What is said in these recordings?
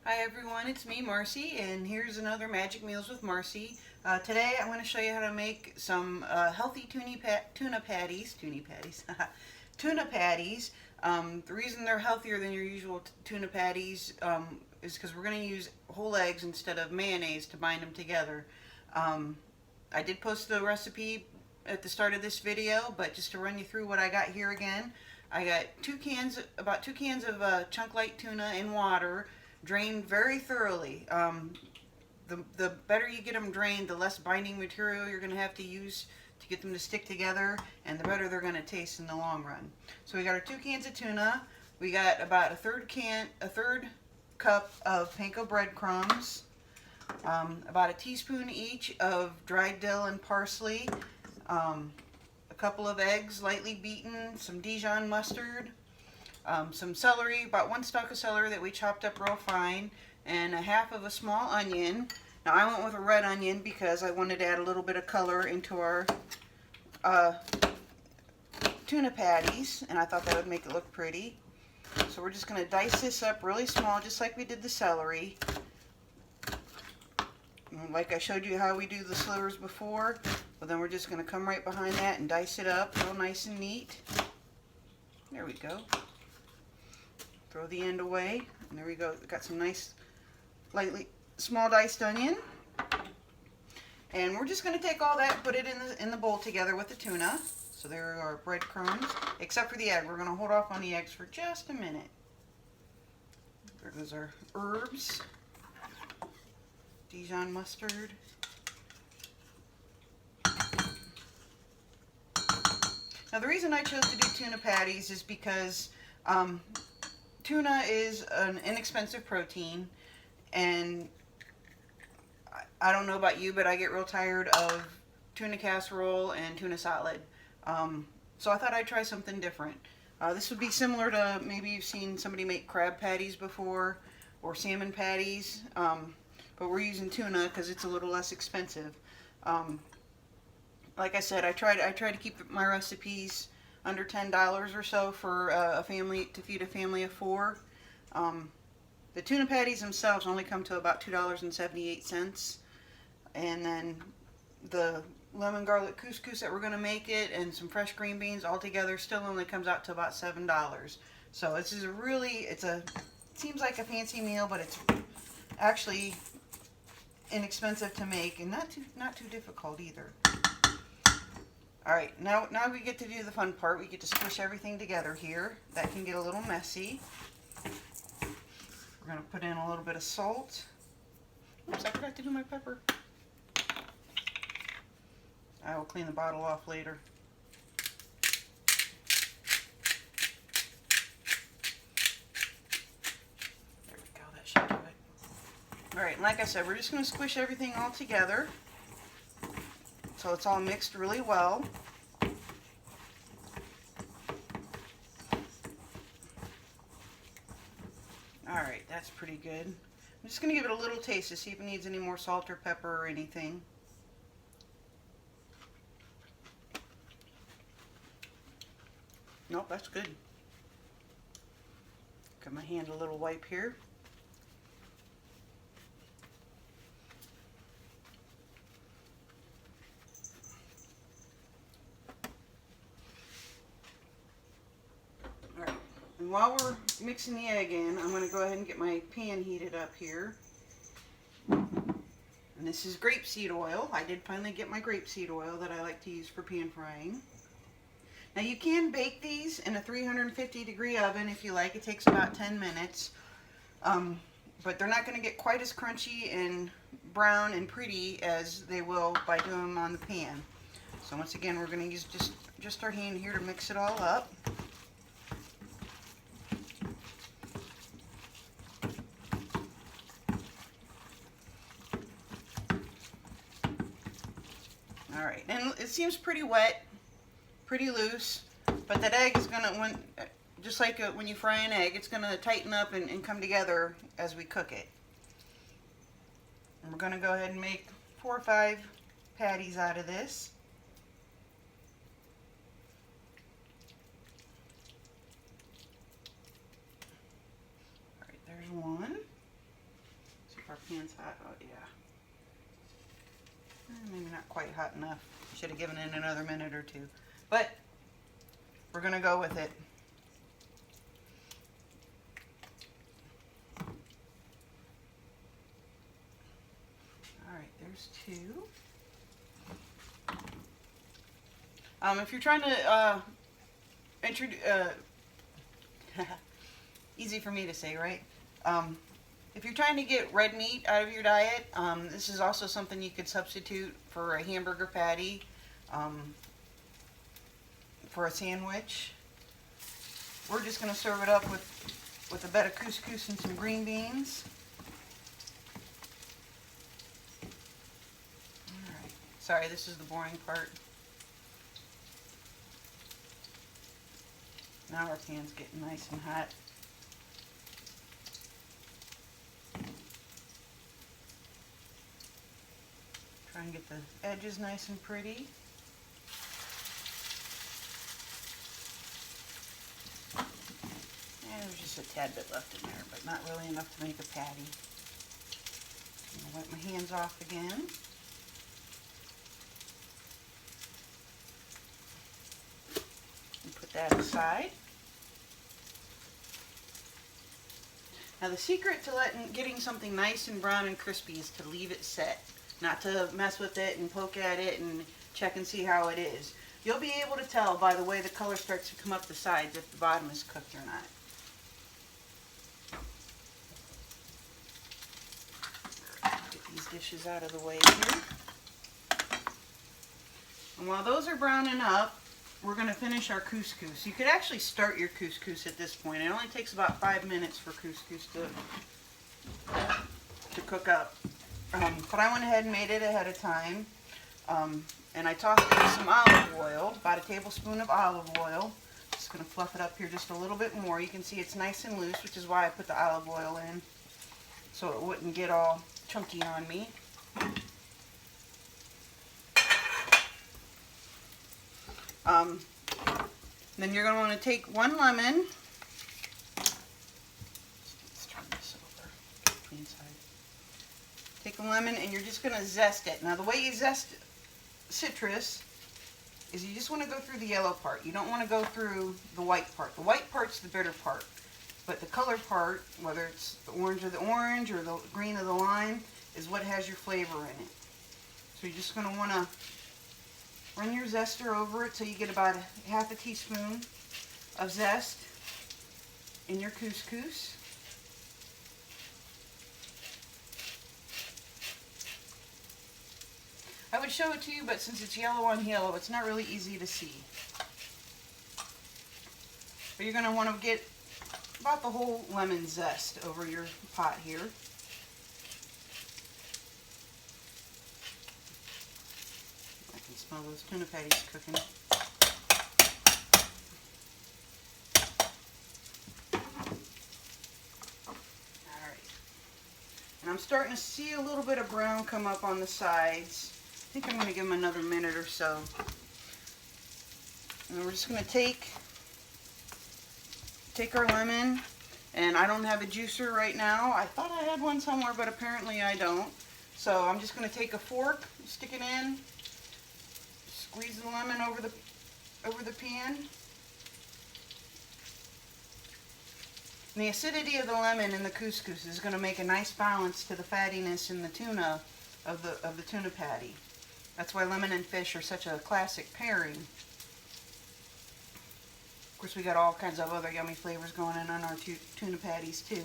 Hi everyone, it's me Marcy, and here's another Magic Meals with Marcy. Today I'm going to show you how to make some healthy tuna patties. Tuna patties. The reason they're healthier than your usual tuna patties is because we're going to use whole eggs instead of mayonnaise to bind them together. I did post the recipe at the start of this video, but just to run you through what I got here again, I got about two cans of chunk light tuna in water, drained very thoroughly. The better you get them drained, the less binding material you're going to have to use to get them to stick together, and the better they're going to taste in the long run. So we got our 2 cans of tuna. We got about a third cup of panko breadcrumbs, about a teaspoon each of dried dill and parsley, a couple of eggs lightly beaten, some Dijon mustard, some celery, about 1 stalk of celery that we chopped up real fine, and a half of a small onion. Now I went with a red onion because I wanted to add a little bit of color into our tuna patties, and I thought that would make it look pretty. So we're just going to dice this up really small, just like we did the celery. And like I showed you how we do the slivers before, but then we're just going to come right behind that and dice it up real nice and neat. There we go. Throw the end away, and there we go. Got some nice, lightly small diced onion, and we're just going to take all that and put it in the bowl together with the tuna. So there are our breadcrumbs, except for the egg. We're going to hold off on the eggs for just a minute. There goes our herbs, Dijon mustard. Now the reason I chose to do tuna patties is because tuna is an inexpensive protein, and I don't know about you, but I get real tired of tuna casserole and tuna salad. So I thought I'd try something different. This would be similar to, maybe you've seen somebody make crab patties before, or salmon patties, but we're using tuna because it's a little less expensive. Like I said, I try to keep my recipes under $10 or so for a family, to feed a family of 4. The tuna patties themselves only come to about $2.78, and then the lemon garlic couscous that we're going to make it, and some fresh green beans all together still only comes out to about $7. So this is it seems like a fancy meal, but it's actually inexpensive to make, and not too difficult either. Alright, now we get to do the fun part. We get to squish everything together here. That can get a little messy. We're going to put in a little bit of salt. Oops, I forgot to do my pepper. I will clean the bottle off later. There we go, that should do it. Alright, like I said, we're just going to squish everything all together so it's all mixed really well. Alright, that's pretty good. I'm just going to give it a little taste to see if it needs any more salt or pepper or anything. Nope, that's good. Give my hand a little wipe here. And while we're mixing the egg in, I'm going to go ahead and get my pan heated up here. And this is grapeseed oil. I did finally get my grapeseed oil that I like to use for pan frying. Now you can bake these in a 350-degree oven if you like. It takes about 10 minutes. But they're not going to get quite as crunchy and brown and pretty as they will by doing them on the pan. So once again, we're going to use just our hand here to mix it all up. Alright, and it seems pretty wet, pretty loose, but that egg is going to, just like when you fry an egg, it's going to tighten up and come together as we cook it. And we're going to go ahead and make 4 or 5 patties out of this. Alright, there's one. Pan's hot. Oh yeah. Maybe not quite hot enough. Should have given it another minute or two. But we're gonna go with it. Alright, there's two. If you're trying to introduce, easy for me to say, right? If you're trying to get red meat out of your diet, this is also something you could substitute for a hamburger patty, for a sandwich. We're just going to serve it up with a bed of couscous and some green beans. Alright, sorry, this is the boring part. Now our pan's getting nice and hot. Try and get the edges nice and pretty. And there's just a tad bit left in there, but not really enough to make a patty. I'm going to wipe my hands off again. And put that aside. Now the secret to getting something nice and brown and crispy is to leave it set. Not to mess with it and poke at it and check and see how it is. You'll be able to tell by the way the color starts to come up the sides if the bottom is cooked or not. Get these dishes out of the way here. And while those are browning up, we're going to finish our couscous. You could actually start your couscous at this point. It only takes about 5 minutes for couscous to cook up. But I went ahead and made it ahead of time. And I tossed in some olive oil, about a tablespoon of olive oil. Just going to fluff it up here just a little bit more. You can see it's nice and loose, which is why I put the olive oil in, so it wouldn't get all chunky on me. Then you're going to want to take 1 lemon. Let's turn this over. Clean side. Take a lemon and you're just going to zest it. Now the way you zest citrus is you just want to go through the yellow part. You don't want to go through the white part. The white part's the bitter part. But the color part, whether it's the orange or the green of the lime, is what has your flavor in it. So you're just going to want to run your zester over it till you get about half a teaspoon of zest in your couscous. I would show it to you, but since it's yellow on yellow, it's not really easy to see. But you're going to want to get about the whole lemon zest over your pot here. I can smell those tuna patties cooking. Alright. And I'm starting to see a little bit of brown come up on the sides. I think I'm going to give them another minute or so. And we're just going to take our lemon, and I don't have a juicer right now. I thought I had one somewhere, but apparently I don't. So I'm just going to take a fork, stick it in, squeeze the lemon over the pan. And the acidity of the lemon in the couscous is going to make a nice balance to the fattiness in the tuna of the tuna patty. That's why lemon and fish are such a classic pairing. Of course, we got all kinds of other yummy flavors going on our tuna patties too.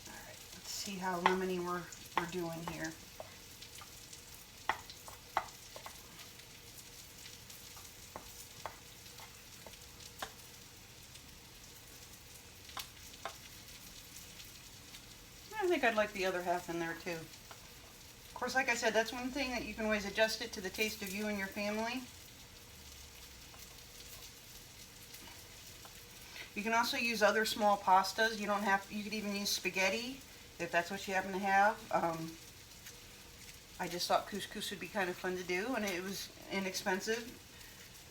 Alright, let's see how lemony we're doing here. I think I'd like the other half in there too. Of course, like I said, that's one thing that you can always adjust it to the taste of you and your family. You can also use other small pastas. You could even use spaghetti if that's what you happen to have. I just thought couscous would be kind of fun to do, and it was inexpensive,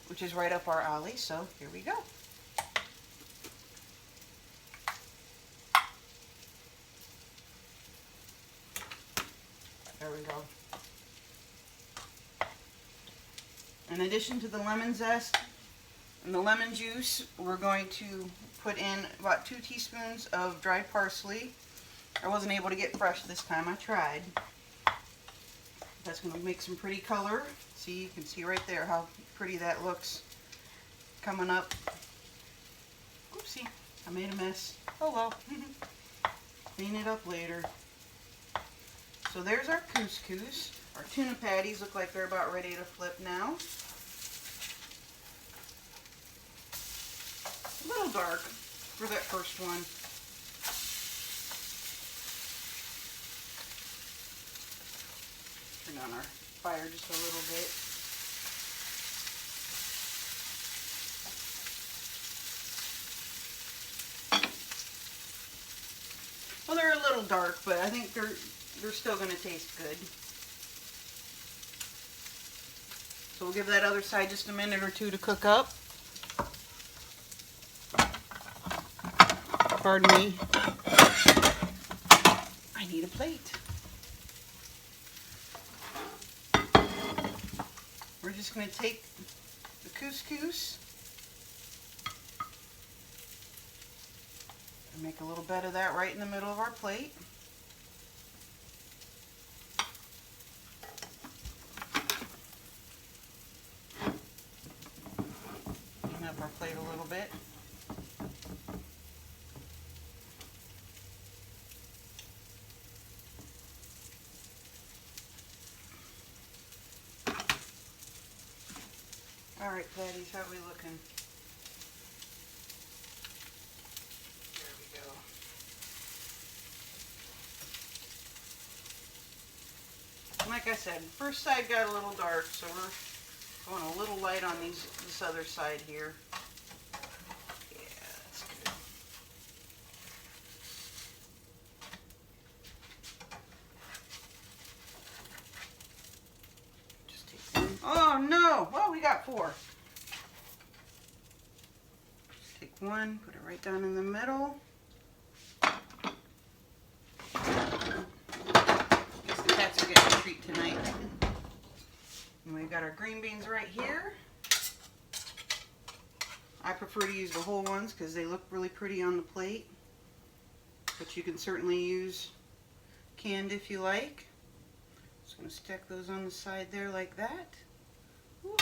which is right up our alley, so here we go. There we go. In addition to the lemon zest and the lemon juice, we're going to put in about 2 teaspoons of dried parsley. I wasn't able to get fresh this time. I tried. That's going to make some pretty color. See, you can see right there how pretty that looks coming up. Oopsie, I made a mess. Oh well. Clean it up later. So there's our couscous. Our tuna patties look like they're about ready to flip now. A little dark for that first one. Turn on our fire just a little bit. Well, they're a little dark, but I think they're still going to taste good. So we'll give that other side just a minute or two to cook up. Pardon me. I need a plate. We're just going to take the couscous and make a little bit of that right in the middle of our plate. Clean up our plate a little bit. Alright, Patties, how are we looking? There we go. And like I said, first side got a little dark, so we're going a little light on this other side here. Yeah, that's good. Just take one. Oh no! Well, we got 4. Just take one, put it right down in the middle. Guess the cats are getting a treat tonight. And we've got our green beans right here. I prefer to use the whole ones because they look really pretty on the plate. But you can certainly use canned if you like. Just going to stick those on the side there like that. Ooh.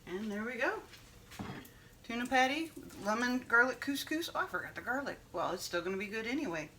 And there we go. Tuna patty, lemon garlic couscous. Oh, I forgot the garlic. Well, it's still going to be good anyway.